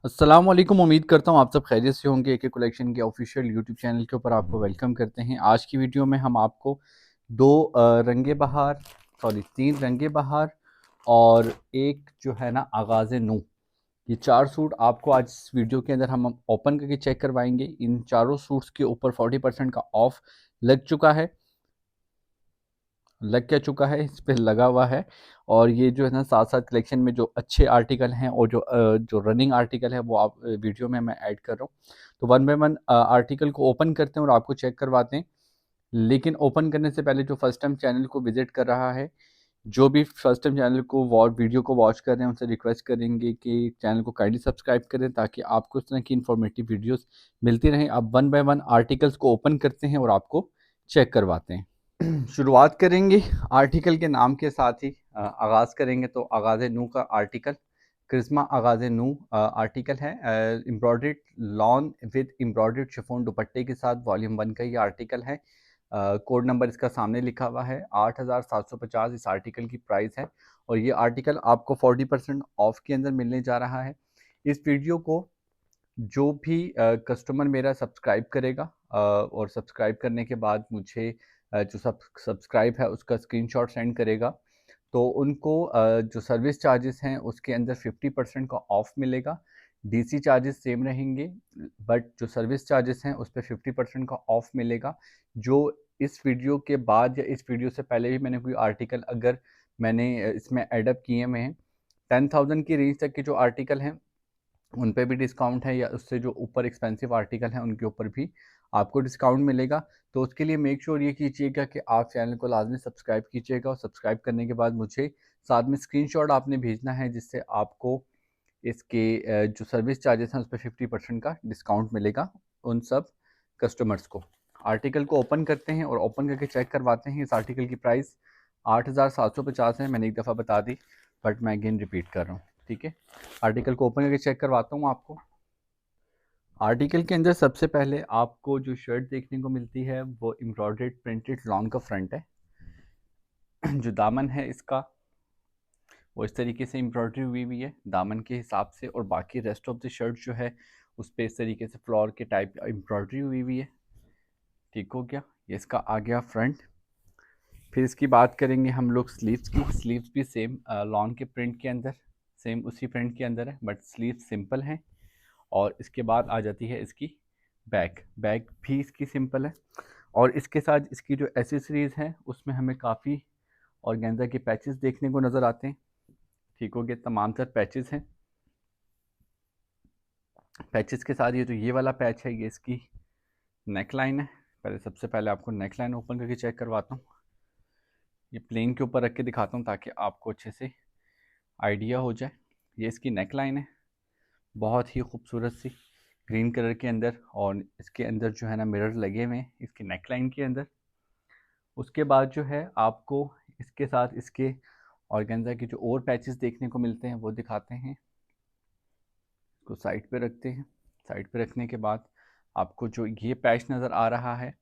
अस्सलाम वालेकुम। उम्मीद करता हूँ आप सब खैरियत से होंगे। एके कलेक्शन के ऑफिशियल यूट्यूब चैनल के ऊपर आपको वेलकम करते हैं। आज की वीडियो में हम आपको दो रंगे बहार तीन रंगे बहार और एक जो है ना आगाज़ नू, ये चार सूट आपको आज इस वीडियो के अंदर हम ओपन करके चेक करवाएंगे। इन चारों सूट्स के ऊपर 40% का ऑफ लग चुका है, लग क्या चुका है, इस पे लगा हुआ है। और ये जो है ना साथ साथ कलेक्शन में जो अच्छे आर्टिकल हैं और जो रनिंग आर्टिकल है वो आप वीडियो में मैं ऐड कर रहा हूँ। तो वन बाय वन आर्टिकल को ओपन करते हैं और आपको चेक करवाते हैं। लेकिन ओपन करने से पहले जो फर्स्ट टाइम चैनल को विजिट कर रहा है, जो भी फर्स्ट टाइम चैनल को वीडियो को वॉच कर रहे हैं, उनसे रिक्वेस्ट करेंगे कि चैनल को काइंडली सब्सक्राइब करें ताकि आपको इस तरह की इन्फॉर्मेटिव वीडियोस मिलती रहें। अब वन बाय वन आर्टिकल्स को ओपन करते हैं और आपको चेक करवाते हैं। शुरुआत करेंगे आर्टिकल के नाम के साथ ही। आगाज़ करेंगे तो आगाज़ नू का आर्टिकल, करिश्मा आगाज़ नू आर्टिकल है। Embroidered lawn with embroidered chiffon दुपट्टे के साथ वॉल्यूम 1 का ये आर्टिकल है। कोड नंबर इसका सामने लिखा हुआ है 8750 इस आर्टिकल की प्राइस है। और ये आर्टिकल आपको 40% ऑफ के अंदर मिलने जा रहा है। इस वीडियो को जो भी कस्टमर मेरा सब्सक्राइब करेगा और सब्सक्राइब करने के बाद मुझे जो सब्सक्राइब है उसका स्क्रीनशॉट सेंड करेगा, तो उनको जो सर्विस चार्जेस हैं उसके अंदर 50% का ऑफ मिलेगा। डीसी चार्जेस सेम रहेंगे, बट जो सर्विस चार्जेस हैं उस पे 50% का ऑफ मिलेगा। जो इस वीडियो के बाद या इस वीडियो से पहले भी मैंने कोई आर्टिकल अगर मैंने इसमें एडअप किए हुए हैं, 10,000 की रेंज तक के जो आर्टिकल हैं उन पे भी डिस्काउंट है, या उससे जो ऊपर एक्सपेंसिव आर्टिकल हैं उनके ऊपर भी आपको डिस्काउंट मिलेगा। तो उसके लिए मेक श्योर ये कीजिएगा कि आप चैनल को लाजमी सब्सक्राइब कीजिएगा, और सब्सक्राइब करने के बाद मुझे साथ में स्क्रीनशॉट आपने भेजना है जिससे आपको इसके जो सर्विस चार्जेस हैं उस पर 50% का डिस्काउंट मिलेगा उन सब कस्टमर्स को। आर्टिकल को ओपन करते हैं और ओपन करके चेक करवाते हैं। इस आर्टिकल की प्राइस 8750 है, मैंने एक दफ़ा बता दी, बट मैं अगेन रिपीट कर रहा हूँ। ठीक है, आर्टिकल को ओपन करके चेक करवाता हूँ आपको। आर्टिकल के अंदर सबसे पहले आपको जो शर्ट देखने को मिलती है वो एम्ब्रॉयडर्ड प्रिंटेड लॉन का फ्रंट है। जो दामन है इसका वो इस तरीके से एम्ब्रॉयडरी हुई हुई है दामन के हिसाब से, और बाकी रेस्ट ऑफ द शर्ट जो है उस पर इस तरीके से फ्लोर के टाइप एम्ब्रॉयडरी हुई हुई है। ठीक हो गया, ये इसका आ गया फ्रंट। फिर इसकी बात करेंगे हम लोग स्लीव्स की। स्लीव्स भी सेम लॉन के प्रिंट के अंदर, सेम उसी प्रिंट के अंदर है, बट स्लीव सिंपल है। और इसके बाद आ जाती है इसकी बैक। बैक भी इसकी सिंपल है, और इसके साथ इसकी जो एसेसरीज़ हैं उसमें हमें काफ़ी ऑर्गेन्जा के पैचेस देखने को नज़र आते हैं। ठीक हो गया, तमाम तर पैचेस हैं। पैचेस के साथ ये वाला पैच है, ये इसकी नेक लाइन है। सबसे पहले आपको नेक लाइन ओपन करके चेक करवाता हूँ। ये प्लेन के ऊपर रख के दिखाता हूँ ताकि आपको अच्छे से आइडिया हो जाए। ये इसकी नेक लाइन है, बहुत ही खूबसूरत सी ग्रीन कलर के अंदर, और इसके अंदर जो है ना मिरर लगे हुए हैं इसकी नेक लाइन के अंदर। उसके बाद जो है आपको इसके साथ इसके ऑर्गेन्जा के जो और पैचेस देखने को मिलते हैं वो दिखाते हैं। इसको साइड पे रखते हैं। साइड पे रखने के बाद आपको जो ये पैच नज़र आ रहा है,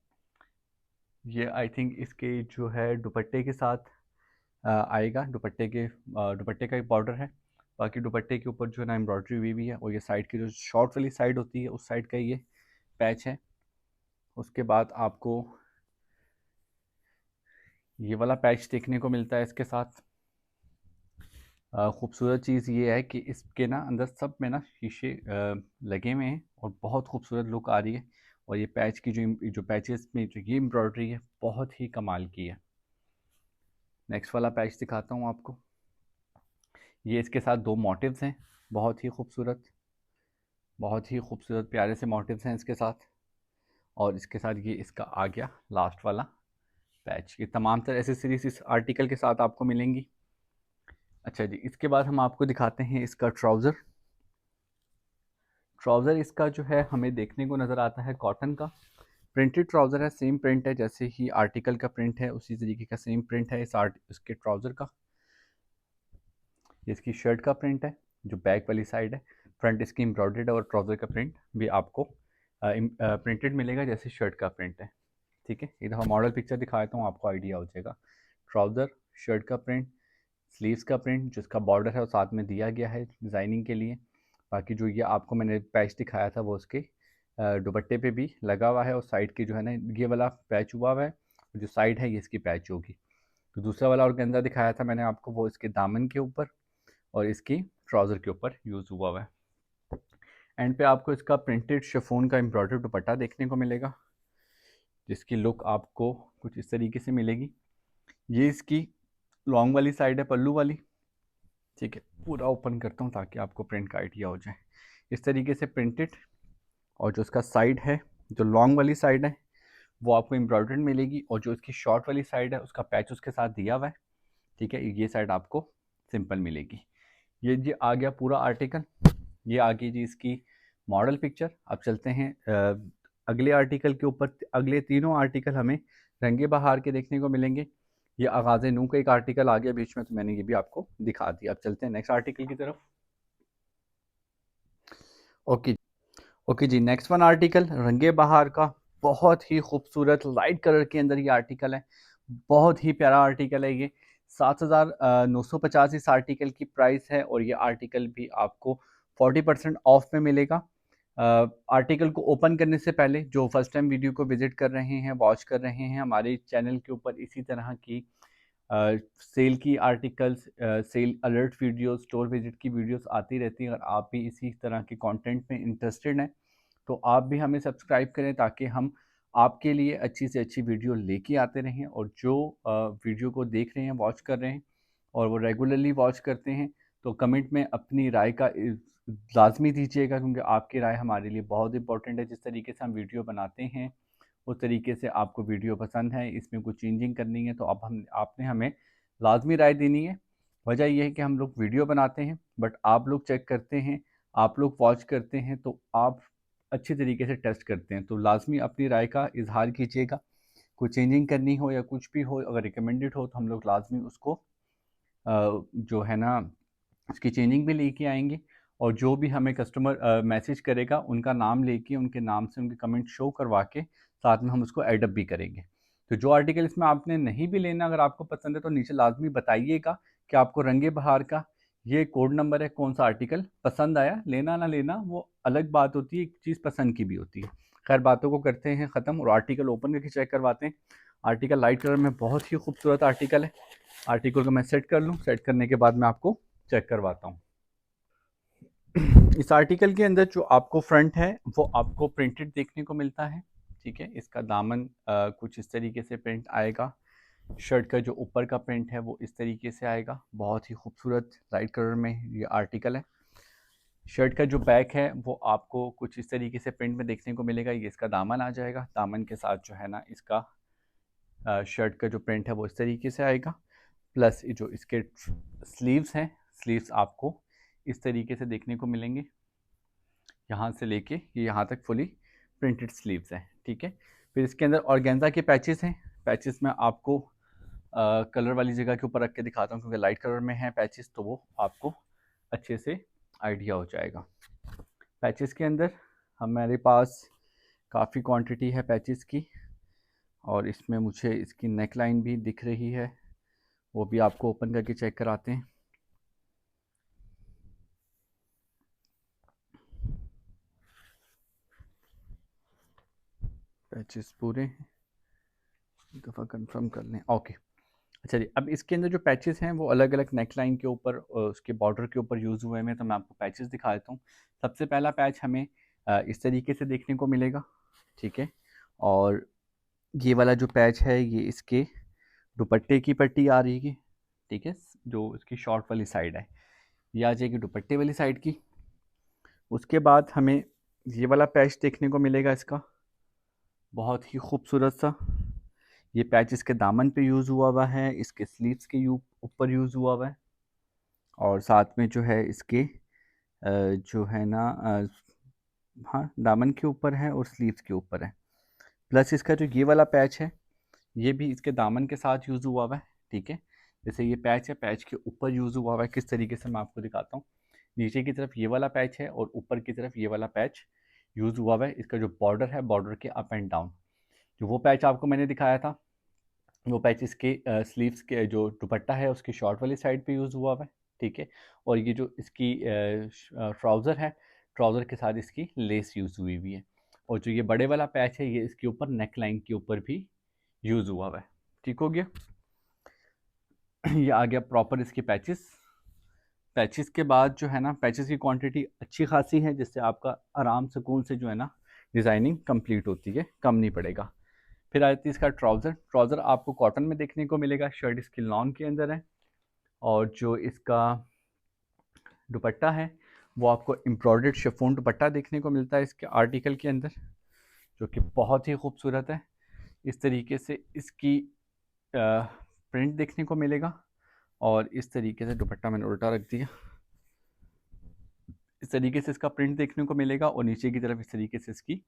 ये आई थिंक इसके जो है दुपट्टे के साथ आएगा। दुपट्टे का एक बॉर्डर है, बाकी दुपट्टे के ऊपर जो है ना एम्ब्रॉयडरी हुई हुई है, और ये साइड की जो शॉर्ट वाली साइड होती है उस साइड का ये पैच है। उसके बाद आपको ये वाला पैच देखने को मिलता है इसके साथ। खूबसूरत चीज़ ये है कि इसके ना अंदर सब में ना शीशे लगे हुए हैं और बहुत खूबसूरत लुक आ रही है। और ये पैच की जो पैचेस में जो ये एम्ब्रॉयडरी है बहुत ही कमाल की है। नेक्स्ट वाला पैच दिखाता हूँ आपको। ये इसके साथ दो मोटिव्स हैं, बहुत ही खूबसूरत, बहुत ही खूबसूरत प्यारे से मोटिव्स हैं इसके साथ। और इसके साथ ये इसका आ गया लास्ट वाला पैच। ये तमाम तरह एसेसरीज इस आर्टिकल के साथ आपको मिलेंगी। अच्छा जी, इसके बाद हम आपको दिखाते हैं इसका ट्राउज़र। ट्राउज़र इसका जो है हमें देखने को नज़र आता है कॉटन का प्रिंटेड ट्राउज़र है। सेम प्रिंट है जैसे ही आर्टिकल का प्रिंट है, उसी तरीके का सेम प्रिंट है इसके ट्राउज़र का। ये इसकी शर्ट का प्रिंट है जो बैक वाली साइड है। फ्रंट इसकी एम्ब्रॉयडर्ड और ट्राउज़र का प्रिंट भी आपको प्रिंटेड मिलेगा जैसे शर्ट का प्रिंट है। ठीक है, एक दफ़ा मॉडल पिक्चर दिखा देता हूँ, आपको आइडिया हो जाएगा। ट्राउज़र, शर्ट का प्रिंट, स्लीव्स का प्रिंट, जिसका बॉर्डर है वो साथ में दिया गया है डिज़ाइनिंग के लिए। बाकी जो ये आपको मैंने पैच दिखाया था वो उसके दुपट्टे पे भी लगा हुआ है, और साइड के जो है ना ये वाला पैच हुआ हुआ है, जो साइड है ये इसकी पैच होगी। तो दूसरा वाला ऑर्गेन्जा दिखाया था मैंने आपको, वो इसके दामन के ऊपर और इसकी ट्राउज़र के ऊपर यूज़ हुआ हुआ है। एंड पे आपको इसका प्रिंटेड शिफॉन का एम्ब्रॉयडर्ड दुपट्टा देखने को मिलेगा, जिसकी लुक आपको कुछ इस तरीके से मिलेगी। ये इसकी लॉन्ग वाली साइड है, पल्लू वाली। ठीक है, पूरा ओपन करता हूँ ताकि आपको प्रिंट का आइडिया हो जाए। इस तरीके से प्रिंटेड, और जो इसका साइड है, जो लॉन्ग वाली साइड है वो आपको एम्ब्रॉयडर्ड मिलेगी, और जो इसकी शॉर्ट वाली साइड है उसका पैच उसके साथ दिया हुआ है। ठीक है, ये साइड आपको सिंपल मिलेगी। ये आ गया पूरा आर्टिकल। ये आ गई जी इसकी मॉडल पिक्चर। अब चलते हैं अगले आर्टिकल के ऊपर। अगले तीनों आर्टिकल हमें रंगे बहार के देखने को मिलेंगे। ये आगाज़ नू का एक आर्टिकल आ गया बीच में, तो मैंने ये भी आपको दिखा दिया। अब चलते हैं नेक्स्ट आर्टिकल की तरफ। ओके ओके जी, नेक्स्ट वन आर्टिकल रंगे बहार का, बहुत ही खूबसूरत लाइट कलर के अंदर ये आर्टिकल है। बहुत ही प्यारा आर्टिकल है ये। 7,950 इस आर्टिकल की प्राइस है, और ये आर्टिकल भी आपको 40% ऑफ में मिलेगा। आर्टिकल को ओपन करने से पहले जो फर्स्ट टाइम वीडियो को विजिट कर रहे हैं, वॉच कर रहे हैं, हमारे चैनल के ऊपर इसी तरह की सेल की articles, sale alert videos, store visit की वीडियोस आती रहती हैं। अगर आप भी इसी तरह के कंटेंट में इंटरेस्टेड हैं तो आप भी हमें सब्सक्राइब करें, ताकि हम आपके लिए अच्छी से अच्छी वीडियो लेके आते रहें। और जो वीडियो को देख रहे हैं, वॉच कर रहे हैं, और वो रेगुलरली वॉच करते हैं, तो कमेंट में अपनी राय का लाजमी दीजिएगा, क्योंकि आपकी राय हमारे लिए बहुत इंपॉर्टेंट है। जिस तरीके से हम वीडियो बनाते हैं उस तरीके से आपको वीडियो पसंद है, इसमें कुछ चेंजिंग करनी है, तो अब हम आपने हमें लाजमी राय देनी है। वजह यह है कि हम लोग वीडियो बनाते हैं, बट आप लोग चेक करते हैं, आप लोग वॉच करते हैं, तो आप अच्छी तरीके से टेस्ट करते हैं। तो लाजमी अपनी राय का इजहार कीजिएगा। कुछ चेंजिंग करनी हो या कुछ भी हो, अगर रिकमेंडेड हो, तो हम लोग लाजमी उसको जो है ना उसकी चेंजिंग भी लेके आएंगे। और जो भी हमें कस्टमर मैसेज करेगा, उनका नाम लेके, उनके नाम से उनके कमेंट शो करवा के साथ में हम उसको एडअप भी करेंगे। तो जो आर्टिकल इसमें आपने नहीं भी लेना, अगर आपको पसंद है तो नीचे लाजमी बताइएगा कि आपको रंगे बहार का ये कोड नंबर है, कौन सा आर्टिकल पसंद आया। लेना ना लेना वो अलग बात होती है, एक चीज़ पसंद की भी होती है। खैर, बातों को करते हैं ख़त्म और आर्टिकल ओपन करके चेक करवाते हैं। आर्टिकल लाइट कलर में बहुत ही खूबसूरत आर्टिकल है। आर्टिकल को मैं सेट कर लूँ, सेट करने के बाद मैं आपको चेक करवाता हूँ। इस आर्टिकल के अंदर जो आपको फ्रंट है वो आपको प्रिंटेड देखने को मिलता है। ठीक है, इसका दामन कुछ इस तरीके से प्रिंट आएगा। शर्ट का जो ऊपर का प्रिंट है वो इस तरीके से आएगा। बहुत ही खूबसूरत लाइट कलर में ये आर्टिकल है। शर्ट का जो बैक है वो आपको कुछ इस तरीके से प्रिंट में देखने को मिलेगा। ये इसका दामन आ जाएगा। दामन के साथ जो है ना इसका शर्ट का जो प्रिंट है वो इस तरीके से आएगा। प्लस जो इसके स्लीव्स हैं, स्लीव्स आपको इस तरीके से देखने को मिलेंगे। यहाँ से लेके ये यहाँ तक फुली प्रिंटेड स्लीव्स हैं। ठीक है, फिर इसके अंदर ऑर्गेन्जा के पैचेस हैं। पैचेस में आपको कलर वाली जगह के ऊपर रख के दिखाता हूँ, क्योंकि लाइट कलर में है पैचेस, तो वो आपको अच्छे से आइडिया हो जाएगा। पैचेस के अंदर हमारे पास काफ़ी क्वांटिटी है पैचेस की, और इसमें मुझे इसकी नेक लाइन भी दिख रही है, वो भी आपको ओपन करके चेक कराते हैं। पैचेस पूरे हैं, एक दफ़ा कंफर्म कर लें। ओके, अच्छा जी, अब इसके अंदर जो पैचेस हैं वो अलग अलग नेक लाइन के ऊपर, उसके बॉर्डर के ऊपर यूज़ हुए हैं। तो मैं आपको पैचेस दिखा देता हूँ। सबसे पहला पैच हमें इस तरीके से देखने को मिलेगा। ठीक है, और ये वाला जो पैच है ये इसके दुपट्टे की पट्टी आ रही है। ठीक है, जो इसकी शॉर्ट वाली साइड है ये आ जाएगी दुपट्टे वाली साइड की। उसके बाद हमें ये वाला पैच देखने को मिलेगा इसका, बहुत ही खूबसूरत सा। ये पैच इसके दामन पे यूज़ हुआ हुआ है, इसके स्लीव्स के ऊपर यूज़ हुआ हुआ है, और साथ में जो है इसके जो है ना हाँ, दामन के ऊपर है और स्लीव्स के ऊपर है। प्लस इसका जो ये वाला पैच है ये भी इसके दामन के साथ यूज़ हुआ हुआ है। ठीक है, जैसे ये पैच है, पैच के ऊपर यूज़ हुआ हुआ है। किस तरीके से मैं आपको दिखाता हूँ। नीचे की तरफ ये वाला पैच है और ऊपर की तरफ ये वाला पैच यूज़ हुआ हुआ है। इसका जो बॉर्डर है, बॉर्डर के अप एंड डाउन, जो वो पैच आपको मैंने दिखाया था, वो पैच इसके स्लीव्स के जो दुपट्टा है उसकी शॉर्ट वाली साइड पे यूज़ हुआ हुआ है। ठीक है। और ये जो इसकी ट्राउज़र है, ट्राउज़र के साथ इसकी लेस यूज़ हुई हुई है। और जो ये बड़े वाला पैच है, ये इसके ऊपर नेक लाइन के ऊपर भी यूज़ हुआ हुआ है। ठीक हो गया। ये आ गया प्रॉपर इसके पैचेस। पैचेस के बाद जो है ना, पैचेस की क्वांटिटी अच्छी खासी है, जिससे आपका आराम सुकून से जो है ना डिज़ाइनिंग कंप्लीट होती है, कम नहीं पड़ेगा। फिर आती है इसका ट्राउज़र। ट्राउज़र आपको कॉटन में देखने को मिलेगा, शर्ट इसकी लॉन के अंदर है। और जो इसका दुपट्टा है वो आपको एम्ब्रॉयडर्ड शिफॉन दुपट्टा देखने को मिलता है इसके आर्टिकल के अंदर, जो कि बहुत ही खूबसूरत है। इस तरीके से इसकी प्रिंट देखने को मिलेगा। और इस तरीके से दुपट्टा मैंने उल्टा रख दिया, इस तरीके से इसका प्रिंट देखने को मिलेगा। और नीचे की तरफ इस तरीके से इसकी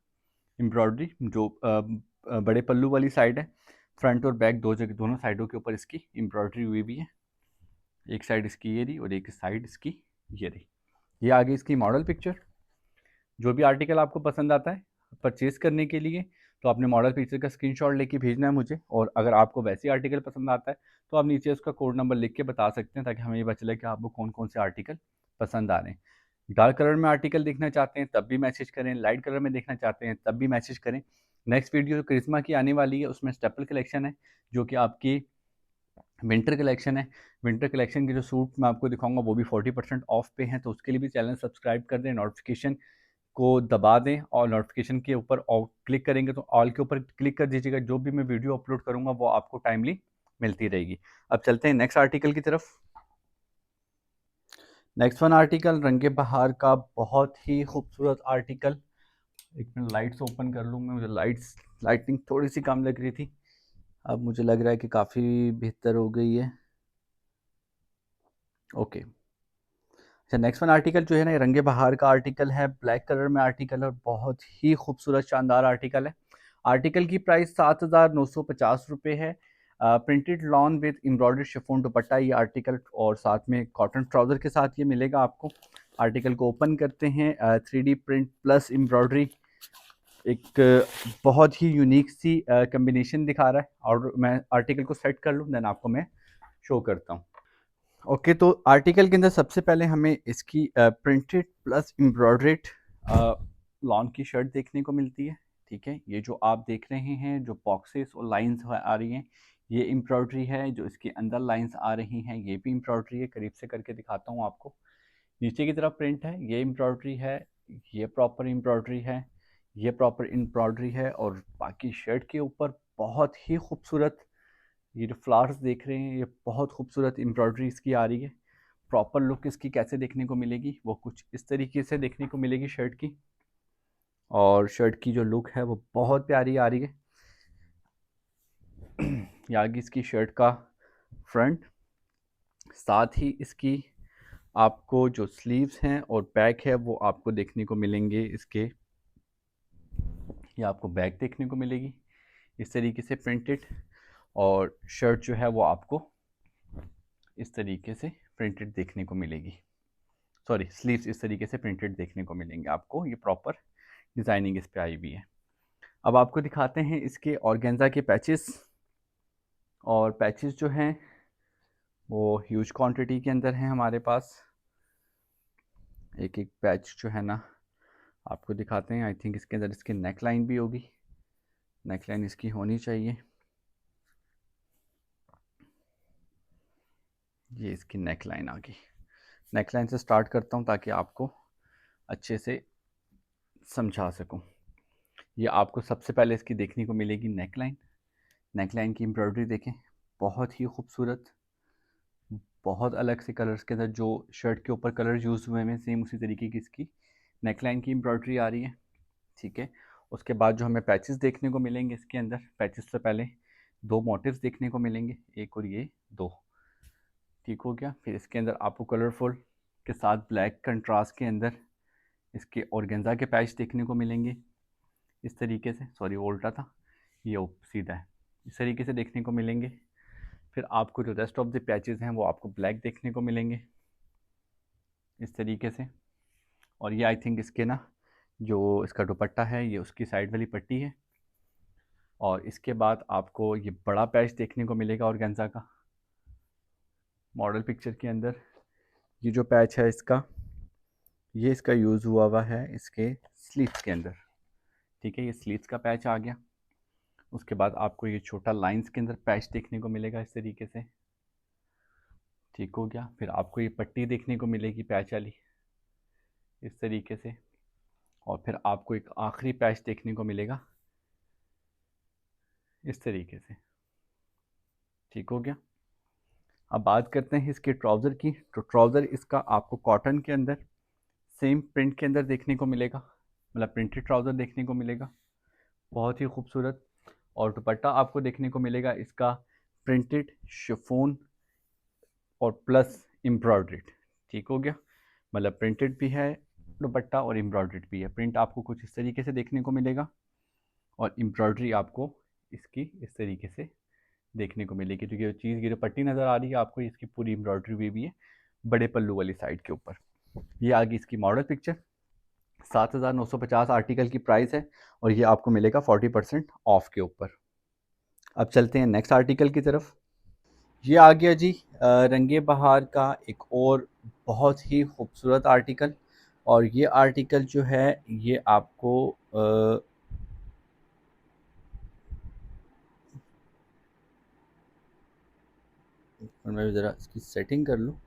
एम्ब्रॉयडरी, जो बड़े पल्लू वाली साइड है, फ्रंट और बैक दो जगह, दोनों साइडों के ऊपर इसकी एम्ब्रॉयडरी हुई भी है। एक साइड इसकी ये रही और एक साइड इसकी ये रही। ये आगे इसकी मॉडल पिक्चर। जो भी आर्टिकल आपको पसंद आता है परचेज़ करने के लिए, तो आपने मॉडल पिक्चर का स्क्रीनशॉट लेके भेजना है मुझे। और अगर आपको वैसे आर्टिकल पसंद आता है तो आप नीचे उसका कोड नंबर लिख के बता सकते हैं, ताकि हमें ये पता चले कि आपको कौन कौन से आर्टिकल पसंद आ रहे हैं। डार्क कलर में आर्टिकल देखना चाहते हैं तब भी मैसेज करें, लाइट कलर में देखना चाहते हैं तब भी मैसेज करें। नेक्स्ट वीडियो करिश्मा की आने वाली है, उसमें स्टेपल कलेक्शन है, जो कि आपकी विंटर कलेक्शन है। विंटर कलेक्शन के जो सूट मैं आपको दिखाऊंगा वो भी 40% ऑफ पे हैं, तो उसके लिए भी चैनल सब्सक्राइब कर दें, नोटिफिकेशन को दबा दें। और नोटिफिकेशन के ऊपर क्लिक करेंगे तो ऑल के ऊपर क्लिक कर दीजिएगा, जो भी मैं वीडियो अपलोड करूंगा वो आपको टाइमली मिलती रहेगी। अब चलते हैं नेक्स्ट आर्टिकल की तरफ। नेक्स्ट वन आर्टिकल रंगे बहार का बहुत ही खूबसूरत आर्टिकल। एक मिनट लाइट्स ओपन कर लूँ मैं, मुझे लाइटिंग थोड़ी सी कम लग रही थी, अब मुझे लग रहा है कि काफ़ी बेहतर हो गई है। ओके। अच्छा, नेक्स्ट वन आर्टिकल जो है ना, ये रंगे बहार का आर्टिकल है, ब्लैक कलर में आर्टिकल है और बहुत ही खूबसूरत शानदार आर्टिकल है। आर्टिकल की प्राइस 7,950 रुपये है। Printed lawn with embroidered chiffon दुपट्टा ये आर्टिकल, और साथ में कॉटन ट्राउज़र के साथ ये मिलेगा आपको। आर्टिकल को ओपन करते हैं, 3D प्रिंट प्लस एम्ब्रॉयडरी, एक बहुत ही यूनिक सी कम्बिनेशन दिखा रहा है। और मैं आर्टिकल को सेट कर लूँ, देन आपको मैं शो करता हूँ। ओके, तो आर्टिकल के अंदर सबसे पहले हमें इसकी प्रिंटेड प्लस एम्ब्रॉयड्रेड लॉन की शर्ट देखने को मिलती है। ठीक है, ये जो आप देख रहे हैं, जो बॉक्सेस और लाइंस आ रही हैं, ये एम्ब्रॉयड्री है। जो इसके अंदर लाइंस आ रही हैं ये भी एम्ब्रॉयड्री है। करीब से करके दिखाता हूँ आपको। नीचे की तरफ प्रिंट है, ये एम्ब्रॉयड्री है, ये प्रॉपर एम्ब्रॉयड्री है, ये प्रॉपर एम्ब्रॉयड्री है। और बाकी शर्ट के ऊपर बहुत ही खूबसूरत ये जो फ्लावर्स देख रहे हैं, ये बहुत खूबसूरत एम्ब्रॉयडरी इसकी आ रही है। प्रॉपर लुक इसकी कैसे देखने को मिलेगी, वो कुछ इस तरीके से देखने को मिलेगी शर्ट की। और शर्ट की जो लुक है वो बहुत प्यारी आ रही है। ये आगे इसकी शर्ट का फ्रंट, साथ ही इसकी आपको जो स्लीव्स हैं और बैक है वो आपको देखने को मिलेंगे इसके। ये आपको बैक देखने को मिलेगी इस तरीके से प्रिंटेड। और शर्ट जो है वो आपको इस तरीके से प्रिंटेड देखने को मिलेगी। सॉरी, स्लीव्स इस तरीके से प्रिंटेड देखने को मिलेंगे आपको। ये प्रॉपर डिज़ाइनिंग इस पे आई हुई है। अब आपको दिखाते हैं इसके ऑर्गेन्जा के पैचेस। और पैचेस जो हैं वो ह्यूज क्वांटिटी के अंदर हैं हमारे पास। एक एक पैच जो है ना आपको दिखाते हैं। आई थिंक इसके अंदर इसकी नेक लाइन भी होगी, नेक लाइन इसकी होनी चाहिए। ये इसकी नेक लाइन आ गई। नेक लाइन से स्टार्ट करता हूँ ताकि आपको अच्छे से समझा सकूँ। ये आपको सबसे पहले इसकी देखने को मिलेगी नेक लाइन। नेक लाइन की एम्ब्रॉयडरी देखें, बहुत ही खूबसूरत, बहुत अलग से कलर्स के अंदर। जो शर्ट के ऊपर कलर यूज़ हुए हैं सेम उसी तरीके की इसकी नेक लाइन की एम्ब्रॉयडरी आ रही है। ठीक है, उसके बाद जो हमें पैचेस देखने को मिलेंगे इसके अंदर, पैचेस से पहले दो मोटिव्स देखने को मिलेंगे, एक और ये दो। ठीक हो गया। फिर इसके अंदर आपको कलरफुल के साथ ब्लैक कंट्रास्ट के अंदर इसके ऑर्गेन्जा के पैच देखने को मिलेंगे इस तरीके से। सॉरी, उल्टा था, ये सीधा है, इस तरीके से देखने को मिलेंगे। फिर आपको जो रेस्ट ऑफ द पैचेस हैं वो आपको ब्लैक देखने को मिलेंगे इस तरीके से। और ये आई थिंक इसके ना जो इसका दुपट्टा है ये उसकी साइड वाली पट्टी है। और इसके बाद आपको ये बड़ा पैच देखने को मिलेगा ऑर्गेन्जा का मॉडल पिक्चर के अंदर। ये जो पैच है इसका, ये इसका यूज़ हुआ है इसके स्लीव्स के अंदर। ठीक है, ये स्लीव्स का पैच आ गया। उसके बाद आपको ये छोटा लाइंस के अंदर पैच देखने को मिलेगा इस तरीके से। ठीक हो गया। फिर आपको ये पट्टी देखने को मिलेगी पैच वाली इस तरीके से। और फिर आपको एक आखिरी पैच देखने को मिलेगा इस तरीके से। ठीक हो गया। अब बात करते हैं इसके ट्राउज़र की। तो ट्राउज़र इसका आपको कॉटन के अंदर सेम प्रिंट के अंदर देखने को मिलेगा, मतलब प्रिंटेड ट्राउज़र देखने को मिलेगा, बहुत ही खूबसूरत। और दुपट्टा आपको देखने को मिलेगा इसका प्रिंटेड शिफॉन और प्लस एम्ब्रॉयड्रीड। ठीक हो गया, मतलब प्रिंटेड भी है दुपट्टा और एम्ब्रॉयड्रीड भी है। प्रिंट आपको कुछ इस तरीके से देखने को मिलेगा और एम्ब्रॉयड्री आपको इसकी इस तरीके से देखने को मिलेगी। तो ये चीज़, ये जो पट्टी नज़र आ रही है आपको, इसकी पूरी एम्ब्रॉयड्री हुई भी है बड़े पल्लू वाली साइड के ऊपर। ये आ गई इसकी मॉडल पिक्चर। 7,950 आर्टिकल की प्राइस है और ये आपको मिलेगा 40% ऑफ के ऊपर। अब चलते हैं नेक्स्ट आर्टिकल की तरफ। ये आ गया जी रंगे बहार का एक और बहुत ही खूबसूरत आर्टिकल। और ये आर्टिकल जो है ये आपको मैं ज़रा इसकी सेटिंग कर लूँ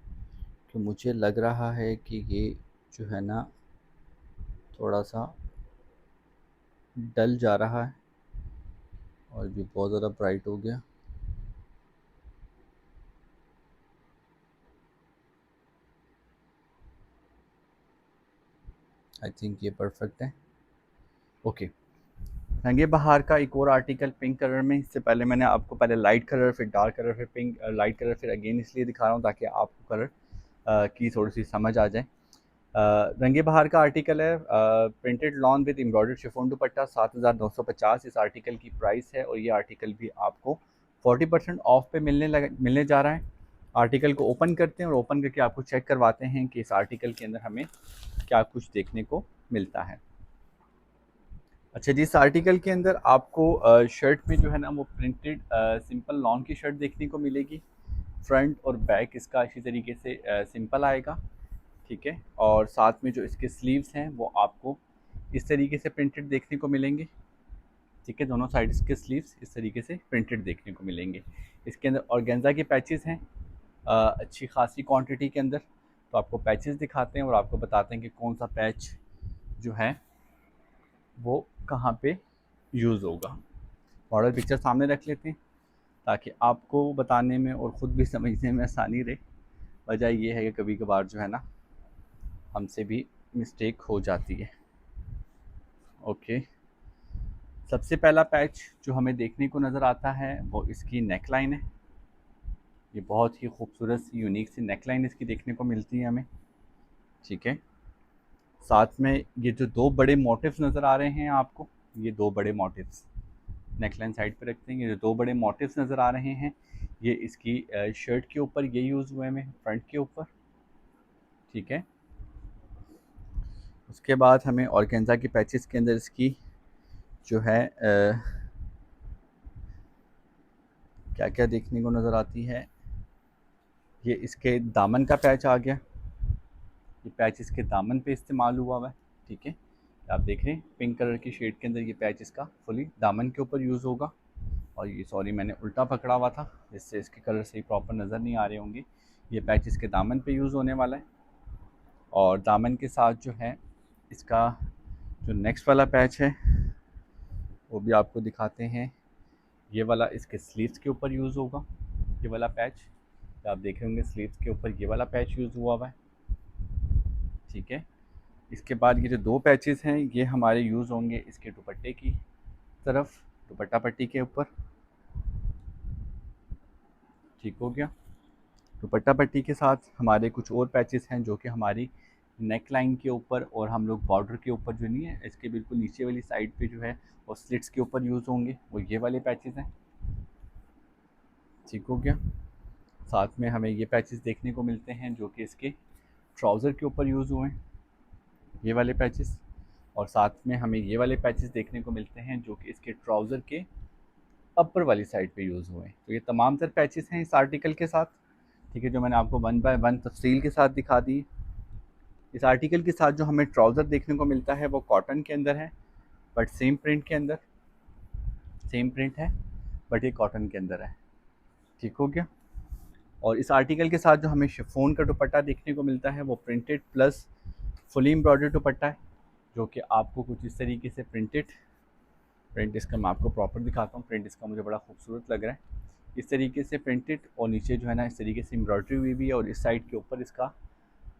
कि मुझे लग रहा है कि ये जो है ना थोड़ा सा डल जा रहा है और ये बहुत ज़्यादा ब्राइट हो गया। आई थिंक ये परफेक्ट है। ओके, रंगे बहार का एक और आर्टिकल पिंक कलर में। इससे पहले मैंने आपको पहले लाइट कलर, फिर डार्क कलर, फिर पिंक, लाइट कलर, फिर अगेन इसलिए दिखा रहा हूँ ताकि आपको कलर की थोड़ी सी समझ आ जाए। रंगे बहार का आर्टिकल है, printed lawn with embroidered chiffon दुपट्टा, 7,950 इस आर्टिकल की प्राइस है। और ये आर्टिकल भी आपको 40% ऑफ पे मिलने जा रहा है। आर्टिकल को ओपन करते हैं और ओपन करके आपको चेक करवाते हैं कि इस आर्टिकल के अंदर हमें क्या कुछ देखने को मिलता है। अच्छा जी, इस आर्टिकल के अंदर आपको शर्ट में जो है ना वो प्रिंटेड सिंपल लॉन की शर्ट देखने को मिलेगी। फ्रंट और बैक इसका इसी तरीके से सिंपल आएगा। ठीक है, और साथ में जो इसके स्लीव्स हैं वो आपको इस तरीके से प्रिंटेड देखने को मिलेंगे। ठीक है, दोनों साइड के स्लीव्स इस तरीके से प्रिंटेड देखने को मिलेंगे। इसके अंदर ऑर्गेन्जा के पैचेस हैं अच्छी खासी क्वांटिटी के अंदर। तो आपको पैचेस दिखाते हैं और आपको बताते हैं कि कौन सा पैच जो है वो कहाँ पे यूज़ होगा। मॉडल पिक्चर सामने रख लेते हैं ताकि आपको बताने में और ख़ुद भी समझने में आसानी रहे। वजह ये है कि कभी कभार जो है ना हमसे भी मिस्टेक हो जाती है। ओके, सबसे पहला पैच जो हमें देखने को नज़र आता है वो इसकी नेक लाइन है। ये बहुत ही खूबसूरत सी यूनिक सी नेक लाइन इसकी देखने को मिलती है हमें। ठीक है, साथ में ये जो दो बड़े मोटिव्स नज़र आ रहे हैं आपको, ये दो बड़े मोटिव्स नेकलाइन साइड पे रखते हैं। ये जो दो बड़े मोटिव्स नज़र आ रहे हैं ये इसकी शर्ट के ऊपर ये यूज़ हुए हैं फ्रंट के ऊपर। ठीक है, उसके बाद हमें ऑर्गेन्जा के पैचेस के अंदर इसकी जो है क्या क्या देखने को नज़र आती है। ये इसके दामन का पैच आ गया। ये पैच इसके दामन पे इस्तेमाल हुआ है। ठीक है, आप देख रहे हैं पिंक कलर की शेड के अंदर ये पैच इसका फुली दामन के ऊपर यूज़ होगा। और ये सॉरी मैंने उल्टा पकड़ा हुआ था जिससे इसके कलर सही प्रॉपर नज़र नहीं आ रहे होंगे। ये पैच इसके दामन पे यूज़ होने वाला है। और दामन के साथ जो है इसका जो नेक्स्ट वाला पैच है वो भी आपको दिखाते हैं। ये वाला इसके स्लीव्स के ऊपर यूज़ होगा। ये वाला पैच आप देख रहे होंगे स्लीव्स के ऊपर ये वाला पैच यूज़ हुआ है। ठीक है, इसके बाद ये जो दो पैचेस हैं ये हमारे यूज़ होंगे इसके दुपट्टे की तरफ, दुपट्टा पट्टी के ऊपर। ठीक हो गया, दुपट्टा पट्टी के साथ हमारे कुछ और पैचेस हैं जो कि हमारी नेक लाइन के ऊपर और हम लोग बॉर्डर के ऊपर जो नहीं है इसके बिल्कुल नीचे वाली साइड पे जो है और स्लिट्स के ऊपर यूज़ होंगे, वो ये वाले पैचेस हैं। ठीक हो गया, साथ में हमें ये पैचेस देखने को मिलते हैं जो कि इसके ट्राउज़र के ऊपर यूज़ हुए हैं, ये वाले पैचेस। और साथ में हमें ये वाले पैचेस देखने को मिलते हैं जो कि इसके ट्राउज़र के अपर वाली साइड पे यूज़ हुए हैं। तो ये तमाम तर पैचेस हैं इस आर्टिकल के साथ ठीक है, जो मैंने आपको वन बाय वन तफसील के साथ दिखा दी। इस आर्टिकल के साथ जो हमें ट्राउज़र देखने को मिलता है वो कॉटन के अंदर है, बट सेम प्रिंट के अंदर, सेम प्रिंट है बट ये कॉटन के अंदर है। ठीक हो गया। और इस आर्टिकल के साथ जो हमें शिफॉन का दुपट्टा देखने को मिलता है वो प्रिंटेड प्लस फुली एम्ब्रॉयडर्ड दुपट्टा है, जो कि आपको कुछ इस तरीके से प्रिंट इसका मैं आपको प्रॉपर दिखाता हूँ। प्रिंट इसका मुझे बड़ा खूबसूरत लग रहा है, इस तरीके से प्रिंटेड, और नीचे जो है ना इस तरीके से एम्ब्रॉयडरी हुई भी है, और इस साइड के ऊपर इसका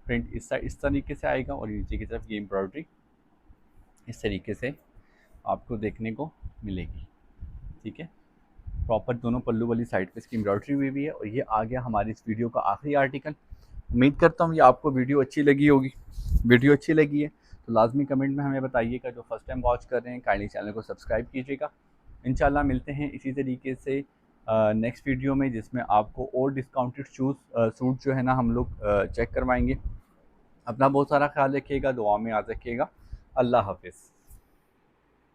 प्रिंट इस साइड इस तरीके से आएगा, और नीचे की तरफ ये एम्ब्रॉयडरी इस तरीके से आपको देखने को मिलेगी। ठीक है, प्रॉपर दोनों पल्लू वाली साइड पे इसकी एम्ब्रॉयडरी हुई भी है। और ये आ गया हमारी इस वीडियो का आखिरी आर्टिकल। उम्मीद करता हूँ ये आपको वीडियो अच्छी लगी होगी। वीडियो अच्छी लगी है तो लाजमी कमेंट में हमें बताइएगा। जो फर्स्ट टाइम वॉच कर रहे हैं काइंडली चैनल को सब्सक्राइब कीजिएगा। इंशाल्लाह मिलते हैं इसी तरीके से नेक्स्ट वीडियो में, जिसमें आपको और डिस्काउंटेड सूट जो है ना हम लोग चेक करवाएंगे। अपना बहुत सारा ख्याल रखिएगा, दुआ में याद रखिएगा। अल्लाह हाफिज़।